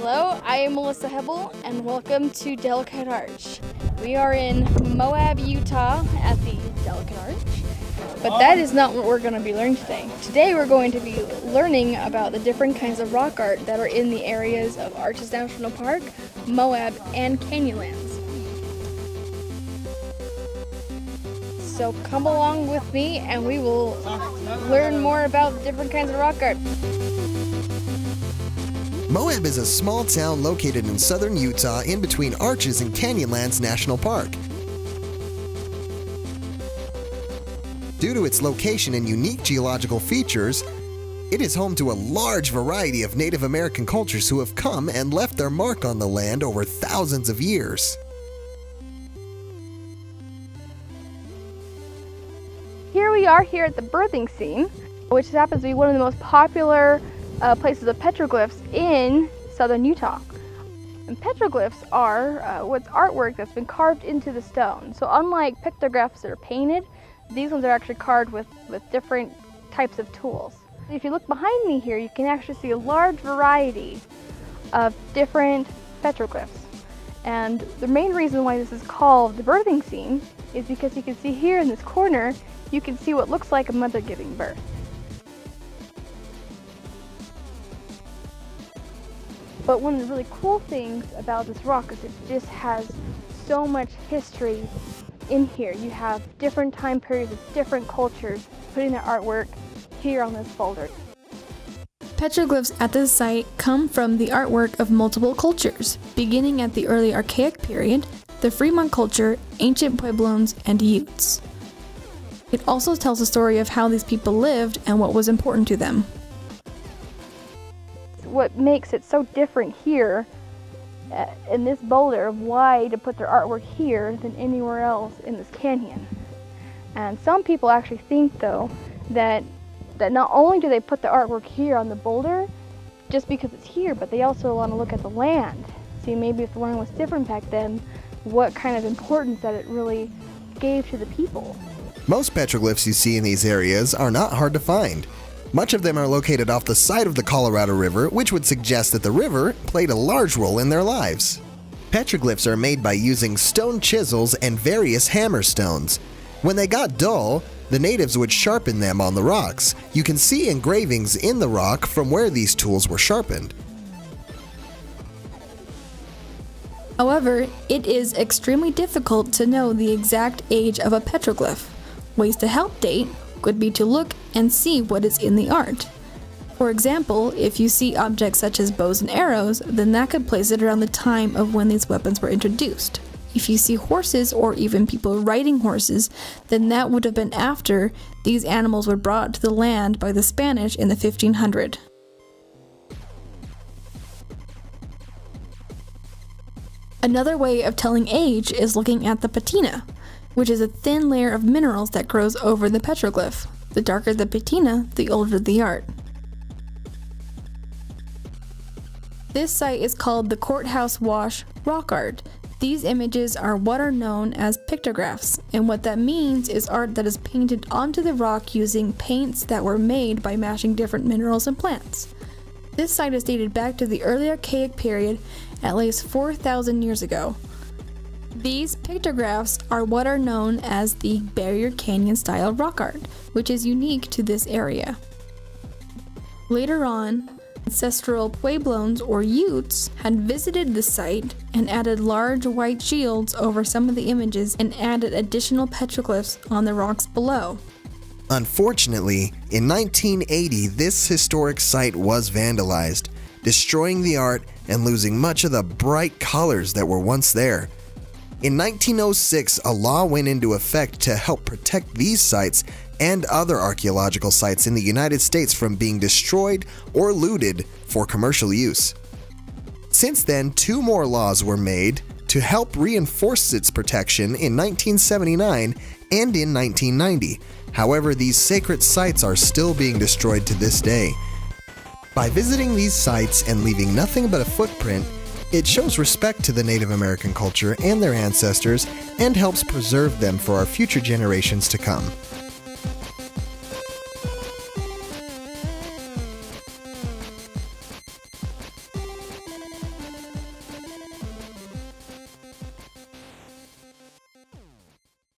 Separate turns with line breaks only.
Hello, I am Melissa Hebel, and welcome to Delicate Arch. We are in Moab, Utah at the Delicate Arch, but that is not what we're going to be learning today. Today we're going to be learning about the different kinds of rock art that are in the areas of Arches National Park, Moab, and Canyonlands. So come along with me and we will learn more about the different kinds of rock art.
Moab is a small town located in southern Utah in between Arches and Canyonlands National Park. Due to its location and unique geological features, it is home to a large variety of Native American cultures who have come and left their mark on the land over thousands of years.
Here we are here at the birthing scene, which happens to be one of the most popular places of petroglyphs in southern Utah. And petroglyphs are what's artwork that's been carved into the stone. So unlike pictographs that are painted, these ones are actually carved with different types of tools. If you look behind me here, you can actually see a large variety of different petroglyphs. And the main reason why this is called the birthing scene is because you can see here in this corner, you can see what looks like a mother giving birth. But one of the really cool things about this rock is it just has so much history in here. You have different time periods of different cultures putting their artwork here on this boulder.
Petroglyphs at this site come from the artwork of multiple cultures, beginning at the early Archaic period, the Fremont culture, ancient Pueblones, and Utes. It also tells a story of how these people lived and what was important to them.
What makes it so different here in this boulder of why to put their artwork here than anywhere else in this canyon. And some people actually think though that not only do they put the artwork here on the boulder just because it's here, but they also want to look at the land. See, maybe if the land was different back then, what kind of importance that it really gave to the people.
Most petroglyphs you see in these areas are not hard to find. Much of them are located off the side of the Colorado River, which would suggest that the river played a large role in their lives. Petroglyphs are made by using stone chisels and various hammer stones. When they got dull, the natives would sharpen them on the rocks. You can see engravings in the rock from where these tools were sharpened.
However, it is extremely difficult to know the exact age of a petroglyph. Ways to help date would be to look and see what is in the art. For example, if you see objects such as bows and arrows, then that could place it around the time of when these weapons were introduced. If you see horses or even people riding horses, then that would have been after these animals were brought to the land by the Spanish in the 1500s. Another way of telling age is looking at the patina, which is a thin layer of minerals that grows over the petroglyph. The darker the patina, the older the art. This site is called the Courthouse Wash Rock Art. These images are what are known as pictographs, and what that means is art that is painted onto the rock using paints that were made by mashing different minerals and plants. This site is dated back to the early Archaic period, at least 4,000 years ago. These pictographs are what are known as the Barrier Canyon style rock art, which is unique to this area. Later on, ancestral Pueblones or Utes had visited the site and added large white shields over some of the images and added additional petroglyphs on the rocks below.
Unfortunately, in 1980, this historic site was vandalized, destroying the art and losing much of the bright colors that were once there. In 1906, a law went into effect to help protect these sites and other archaeological sites in the United States from being destroyed or looted for commercial use. Since then, 2 more laws were made to help reinforce its protection in 1979 and in 1990. However, these sacred sites are still being destroyed to this day. By visiting these sites and leaving nothing but a footprint, it shows respect to the Native American culture and their ancestors and helps preserve them for our future generations to come.